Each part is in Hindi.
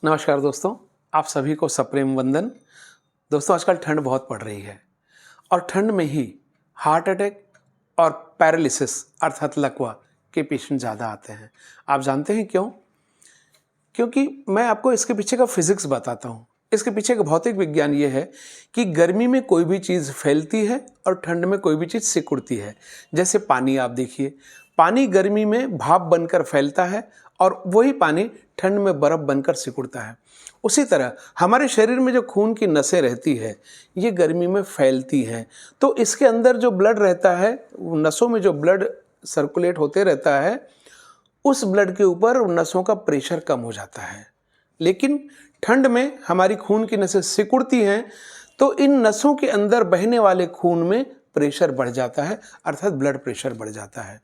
नमस्कार दोस्तों, आप सभी को सप्रेम वंदन। दोस्तों, आजकल ठंड बहुत पड़ रही है और ठंड में ही हार्ट अटैक और पैरालिसिस अर्थात लकवा के पेशेंट ज़्यादा आते हैं। आप जानते हैं क्यों? क्योंकि मैं आपको इसके पीछे का फिजिक्स बताता हूँ। इसके पीछे का भौतिक विज्ञान ये है कि गर्मी में कोई भी चीज़ फैलती है और ठंड में कोई भी चीज़ सिकुड़ती है। जैसे पानी आप देखिए, पानी गर्मी में भाप बनकर फैलता है और वही पानी ठंड में बर्फ़ बनकर सिकुड़ता है। उसी तरह हमारे शरीर में जो खून की नसें रहती है, ये गर्मी में फैलती हैं। तो इसके अंदर जो ब्लड रहता है, नसों में जो ब्लड सर्कुलेट होते रहता है, उस ब्लड के ऊपर नसों का प्रेशर कम हो जाता है। लेकिन ठंड में हमारी खून की नसें सिकुड़ती हैं, तो इन नसों के अंदर बहने वाले खून में प्रेशर बढ़ जाता है, अर्थात ब्लड प्रेशर बढ़ जाता है।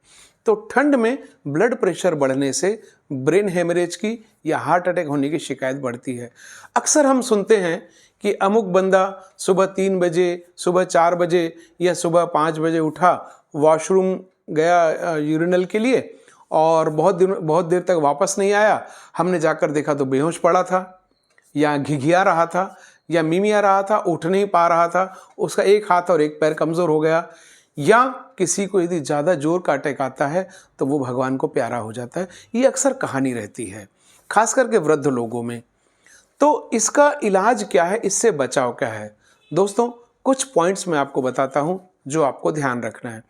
तो ठंड में ब्लड प्रेशर बढ़ने से ब्रेन हेमरेज की या हार्ट अटैक होने की शिकायत बढ़ती है। अक्सर हम सुनते हैं कि अमुक बंदा सुबह 3 बजे, सुबह 4 बजे या सुबह 5 बजे उठा, वॉशरूम गया यूरिनल के लिए और बहुत देर तक वापस नहीं आया। हमने जाकर देखा तो बेहोश पड़ा था या घिघिया रहा था या मिमिया रहा था, उठ नहीं पा रहा था, उसका एक हाथ और एक पैर कमज़ोर हो गया। या किसी को यदि ज़्यादा जोर का अटैक आता है तो वो भगवान को प्यारा हो जाता है। ये अक्सर कहानी रहती है, खास करके वृद्ध लोगों में। तो इसका इलाज क्या है, इससे बचाव क्या है? दोस्तों, कुछ पॉइंट्स मैं आपको बताता हूँ जो आपको ध्यान रखना है।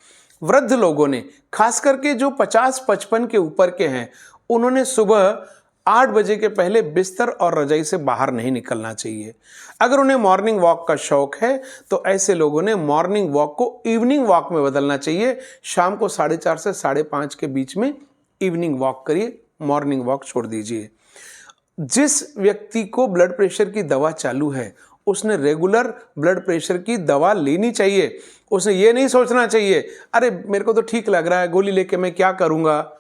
वृद्ध लोगों ने, खास करके जो 50-55 के ऊपर के हैं, उन्होंने सुबह 8 बजे के पहले बिस्तर और रजाई से बाहर नहीं निकलना चाहिए। अगर उन्हें मॉर्निंग वॉक का शौक है तो ऐसे लोगों ने मॉर्निंग वॉक को इवनिंग वॉक में बदलना चाहिए। शाम को 4:30 से 5:30 के बीच में इवनिंग वॉक करिए, मॉर्निंग वॉक छोड़ दीजिए। जिस व्यक्ति को ब्लड प्रेशर की दवा चालू है, उसने रेगुलर ब्लड प्रेशर की दवा लेनी चाहिए। उसने ये नहीं सोचना चाहिए, अरे मेरे को तो ठीक लग रहा है, गोली लेके मैं क्या करूँगा,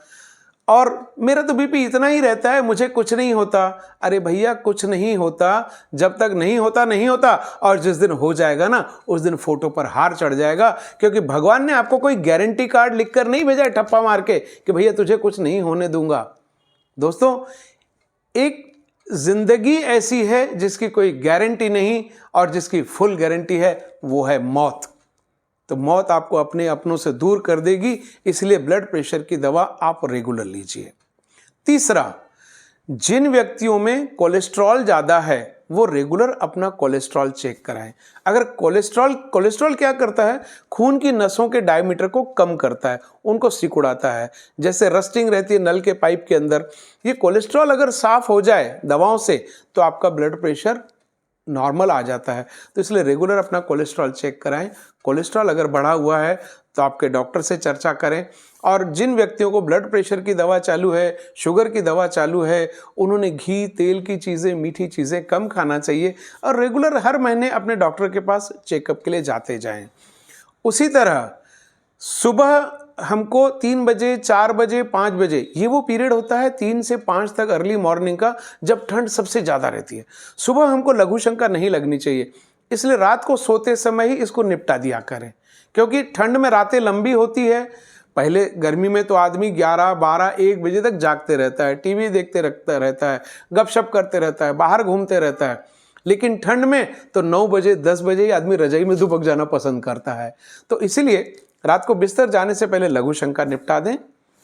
और मेरा तो बीपी इतना ही रहता है, मुझे कुछ नहीं होता। अरे भैया, कुछ नहीं होता जब तक नहीं होता नहीं होता, और जिस दिन हो जाएगा ना, उस दिन फोटो पर हार चढ़ जाएगा। क्योंकि भगवान ने आपको कोई गारंटी कार्ड लिखकर नहीं भेजा है ठप्पा मार के कि भैया तुझे कुछ नहीं होने दूंगा। दोस्तों, एक जिंदगी ऐसी है जिसकी कोई गारंटी नहीं, और जिसकी फुल गारंटी है वो है मौत। तो मौत आपको अपने अपनों से दूर कर देगी, इसलिए ब्लड प्रेशर की दवा आप रेगुलर लीजिए। तीसरा, जिन व्यक्तियों में कोलेस्ट्रॉल ज़्यादा है वो रेगुलर अपना कोलेस्ट्रॉल चेक कराएं। अगर कोलेस्ट्रॉल क्या करता है, खून की नसों के डायमीटर को कम करता है, उनको सिकुड़ाता है। जैसे रस्टिंग रहती है नल के पाइप के अंदर, ये कोलेस्ट्रॉल अगर साफ हो जाए दवाओं से तो आपका ब्लड प्रेशर नॉर्मल आ जाता है। तो इसलिए रेगुलर अपना कोलेस्ट्रॉल चेक कराएं। कोलेस्ट्रॉल अगर बढ़ा हुआ है तो आपके डॉक्टर से चर्चा करें। और जिन व्यक्तियों को ब्लड प्रेशर की दवा चालू है, शुगर की दवा चालू है, उन्होंने घी, तेल की चीज़ें, मीठी चीज़ें कम खाना चाहिए और रेगुलर हर महीने अपने डॉक्टर के पास चेकअप के लिए जाते जाएं। उसी तरह सुबह हमको 3 बजे, 4 बजे, 5 बजे, ये वो पीरियड होता है 3 से 5 तक अर्ली मॉर्निंग का, जब ठंड सबसे ज़्यादा रहती है। सुबह हमको लघु शंका नहीं लगनी चाहिए, इसलिए रात को सोते समय ही इसको निपटा दिया करें। क्योंकि ठंड में रातें लंबी होती है। पहले गर्मी में तो आदमी 11, 12, 1 बजे तक जागते रहता है, टीवी देखते रहता है, गपशप करते रहता है, बाहर घूमते रहता है। लेकिन ठंड में तो 9 बजे, 10 बजे ही आदमी रजाई में दुबक जाना पसंद करता है। तो इसीलिए रात को बिस्तर जाने से पहले लघु शंका निपटा दें,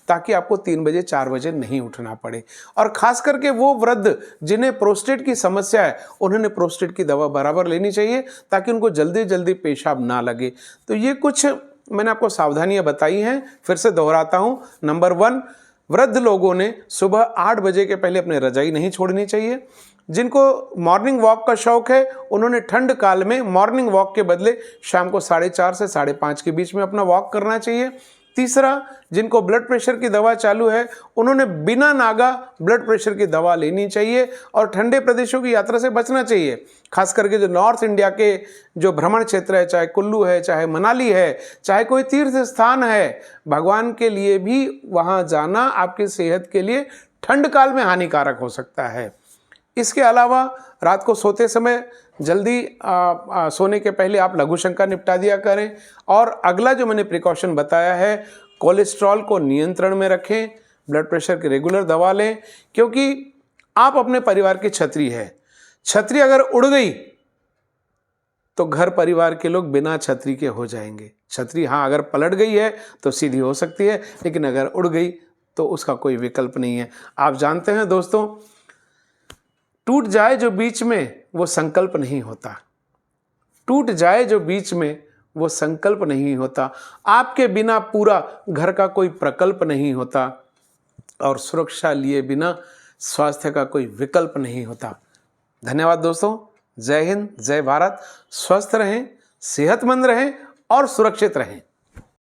ताकि आपको 3 बजे, 4 बजे नहीं उठना पड़े। और खास करके वो वृद्ध जिन्हें प्रोस्टेट की समस्या है, उन्होंने प्रोस्टेट की दवा बराबर लेनी चाहिए, ताकि उनको जल्दी जल्दी पेशाब ना लगे। तो ये कुछ मैंने आपको सावधानियां बताई हैं, फिर से दोहराता हूं। नंबर 1, वृद्ध लोगों ने सुबह 8 बजे के पहले अपने रजाई नहीं छोड़नी चाहिए। जिनको मॉर्निंग वॉक का शौक है, उन्होंने ठंड काल में मॉर्निंग वॉक के बदले शाम को 4:30 से 5:30 के बीच में अपना वॉक करना चाहिए। तीसरा, जिनको ब्लड प्रेशर की दवा चालू है, उन्होंने बिना नागा ब्लड प्रेशर की दवा लेनी चाहिए और ठंडे प्रदेशों की यात्रा से बचना चाहिए। खास करके जो नॉर्थ इंडिया के जो भ्रमण क्षेत्र है, चाहे कुल्लू है, चाहे मनाली है, चाहे कोई तीर्थ स्थान है, भगवान के लिए भी वहाँ जाना आपकी सेहत के लिए ठंड काल में हानिकारक हो सकता है। इसके अलावा रात को सोते समय जल्दी सोने के पहले आप लघु शंका निपटा दिया करें। और अगला जो मैंने प्रिकॉशन बताया है, कोलेस्ट्रॉल को नियंत्रण में रखें, ब्लड प्रेशर की रेगुलर दवा लें, क्योंकि आप अपने परिवार की छतरी है। छतरी अगर उड़ गई तो घर परिवार के लोग बिना छतरी के हो जाएंगे। छतरी हाँ अगर पलट गई है तो सीधी हो सकती है, लेकिन अगर उड़ गई तो उसका कोई विकल्प नहीं है। आप जानते हैं दोस्तों, टूट जाए जो बीच में वो संकल्प नहीं होता। टूट जाए जो बीच में वो संकल्प नहीं होता। आपके बिना पूरा घर का कोई प्रकल्प नहीं होता, और सुरक्षा लिए बिना स्वास्थ्य का कोई विकल्प नहीं होता। धन्यवाद दोस्तों। जय हिंद, जय भारत। स्वस्थ रहें, सेहतमंद रहें और सुरक्षित रहें।